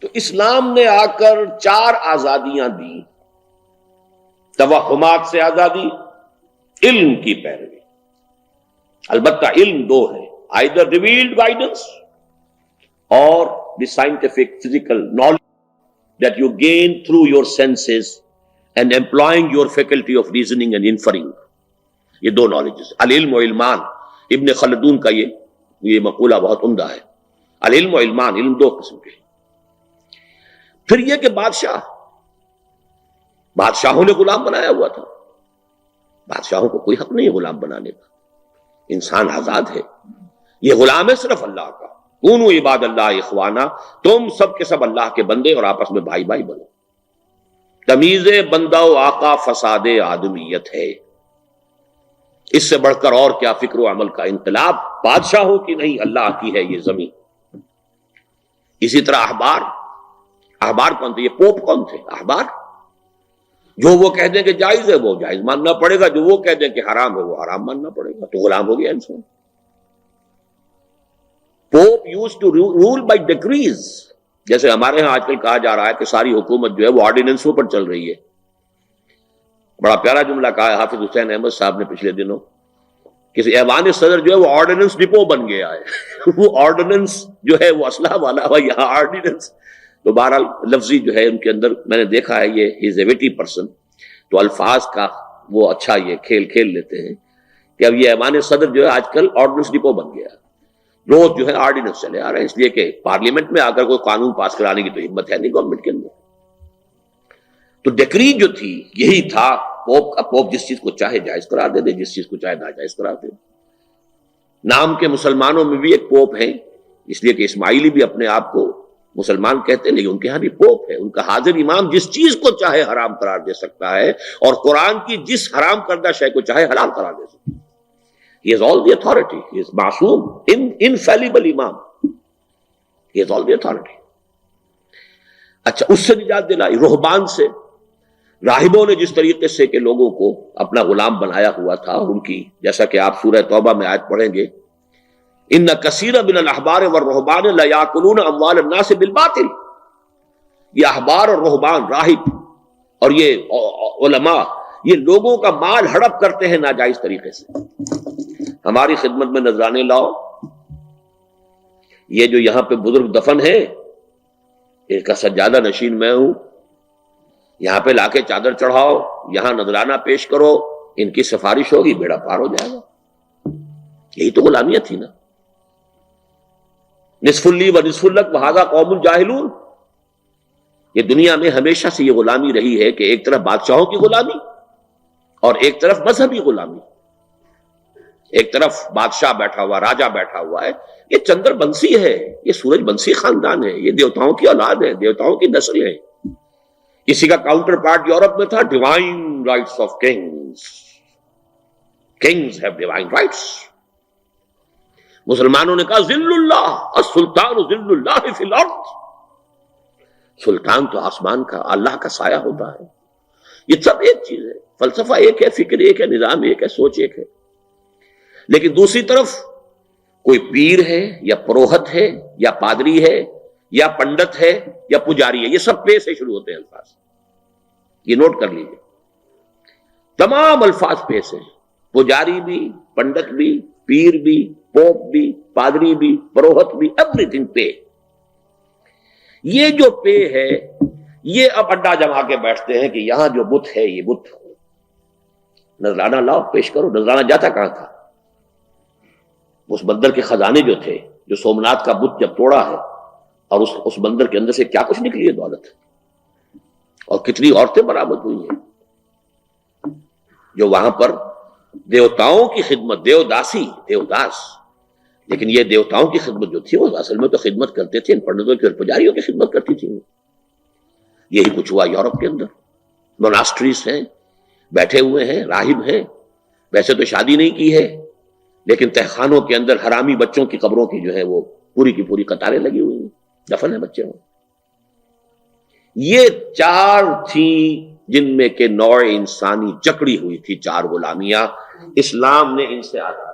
تو اسلام نے آ کر 4 آزادیاں دی. توہمات سے آزادی، علم کی پیروی. البتہ علم 2 ہے، either revealed guidance or the scientific physical knowledge that you gain through your senses and employing your faculty of reasoning and inferring. یہ 2 knowledges. العلم و علمان، ابن خلدون کا یہ مقولہ بہت عمدہ ہے. العلم و علمان، علم 2 قسم کے. پھر یہ کہ بادشاہوں نے غلام بنایا ہوا تھا. بادشاہوں کو کوئی حق نہیں ہے غلام بنانے کا. انسان آزاد ہے. یہ غلام ہے صرف اللہ کا. کونوا عباد اللہ اخوانا، تم سب کے سب اللہ کے بندے اور آپس میں بھائی بھائی بنو. تمیز بندہ و آقا فساد آدمیت ہے. اس سے بڑھ کر اور کیا فکر و عمل کا انقلاب. بادشاہوں کی نہیں، اللہ کی ہے یہ زمین. اسی طرح احبار کون تھے؟ یہ پوپ کون تھے؟ احبار. جو وہ کہہ دیں کہ جائز ہے وہ جائز ماننا پڑے گا، جو وہ کہہ دیں کہ حرام ہے وہ حرام ماننا پڑے گا. تو غلام ہو گیا انسان. Pope used to rule by decrees. جیسے ہمارے ہاں آج کل کہا جا رہا ہے کہ ساری حکومت جو ہے وہ آرڈیننسوں پر چل رہی ہے. بڑا پیارا جملہ کہا ہے حافظ حسین احمد صاحب نے پچھلے دنوں. کسی ایوان صدر جو ہے وہ آرڈیننس ڈپو بن گیا ہے. وہ آرڈیننس جو ہے وہ اسلحہ والا ہے، یہاں آرڈیننس. تو بہرحال لفظی جو ہے ان کے اندر میں نے دیکھا ہے، یہ ہی از اے ویٹی پرسن، تو الفاظ کا وہ اچھا یہ کھیل لیتے ہیں کہ اب یہ ایوان صدر جو ہے آج کل آرڈیننس ڈپو بن گیا. روز جو ہے آرڈیننس چلے آ رہے ہیں، اس لیے کہ پارلیمنٹ میں آ کر کوئی قانون پاس کرانے کی تو ہمت ہے نہیں گورنمنٹ کے اندر. تو ڈیکری جو تھی یہی تھا پوپ کا. پوپ جس چیز کو چاہے جائز قرار دے دے، جس چیز کو چاہے ناجائز قرار دے. نام کے مسلمانوں میں بھی ایک پوپ ہیں، اس لیے کہ اسماعیلی بھی اپنے آپ کو مسلمان کہتے ہیں، لیکن ان کے ہاں بھی پوپ ہے. ان کا حاضر امام جس چیز کو چاہے حرام قرار دے سکتا ہے اور قرآن کی جس حرام کردہ شے کو چاہے حلال قرار دے سکتا ہے. He has all the authority. He is معصوم، infallible امام. He has all the authority. اچھا، اس سے نجات دلائی رہبان سے. راہبوں نے جس طریقے سے کہ لوگوں کو اپنا غلام بنایا ہوا تھا، ان کی جیسا کہ آپ سورہ توبہ میں آیت پڑھیں گے، ان کثیر من الاحبار والرہبان لیاکلون اموال الناس بالباطل. یہ احبار اور رہبان، راہب اور یہ علماء، یہ لوگوں کا مال ہڑپ کرتے ہیں ناجائز طریقے سے. ہماری خدمت میں نذرانے لاؤ. یہ جو یہاں پہ بزرگ دفن ہے، ان کا سجادہ نشین میں ہوں. یہاں پہ لا کے چادر چڑھاؤ، یہاں نذرانہ پیش کرو، ان کی سفارش ہوگی، بیڑا پار ہو جائے گا. یہی تو غلامیت تھی نا. نصف لی و نصف لک وہذا قوم جاہلون. یہ دنیا میں ہمیشہ سے یہ غلامی رہی ہے کہ ایک طرف بادشاہوں کی غلامی اور ایک طرف مذہبی غلامی. ایک طرف بادشاہ بیٹھا ہوا، راجہ بیٹھا ہوا ہے، یہ چندر بنسی ہے، یہ سورج بنسی خاندان ہے، یہ دیوتاؤں کی اولاد ہے، دیوتاؤں کی نسل ہے. اسی کا کاؤنٹر پارٹ یورپ میں تھا، divine rights of kings. Kings have divine rights. مسلمانوں نے کہا ذل اللہ السلطان ذل اللہ فی الارض. سلطان تو آسمان کا، اللہ کا سایہ ہوتا ہے. یہ سب ایک چیز ہے، فلسفہ ایک ہے، فکر ایک ہے، نظام ایک ہے، سوچ ایک ہے. لیکن دوسری طرف کوئی پیر ہے یا پروہت ہے یا پادری ہے یا پنڈت ہے یا پجاری ہے، یہ سب پے سے شروع ہوتے ہیں الفاظ. یہ نوٹ کر لیجیے، تمام الفاظ پے سے. پجاری بھی، پنڈت بھی، پیر بھی، پوپ بھی، پادری بھی، پروہت بھی، ایوری تھنگ پے. یہ جو پے ہے، یہ اب اڈا جما کے بیٹھتے ہیں کہ یہاں جو بت ہے یہ بت. نذرانہ لاؤ، پیش کرو. نذرانہ جاتا کہاں تھا؟ اس بندر کے خزانے جو تھے، جو سومناتھ کا بت جب توڑا ہے، اور اس بندر کے اندر سے کیا کچھ نکلی ہے دولت، اور کتنی عورتیں برآمد ہوئی ہیں جو وہاں پر دیوتاؤں کی خدمت، دیوداس. لیکن یہ دیوتاؤں کی خدمت جو تھی وہ اصل میں تو خدمت کرتے تھے ان پنڈتوں کی اور پجاریوں کی خدمت کرتی تھی. یہی کچھ ہوا یورپ کے اندر. موناسٹریز ہیں، بیٹھے ہوئے ہیں، راہب ہیں، ویسے تو شادی نہیں کی ہے، لیکن تہخانوں کے اندر حرامی بچوں کی قبروں کی جو ہے وہ پوری کی پوری قطاریں لگی ہوئی ہیں، دفن ہیں بچے. یہ 4 تھیں جن میں کہ نوع انسانی جکڑی ہوئی تھی، 4 غلامیاں. اسلام نے ان سے آزاد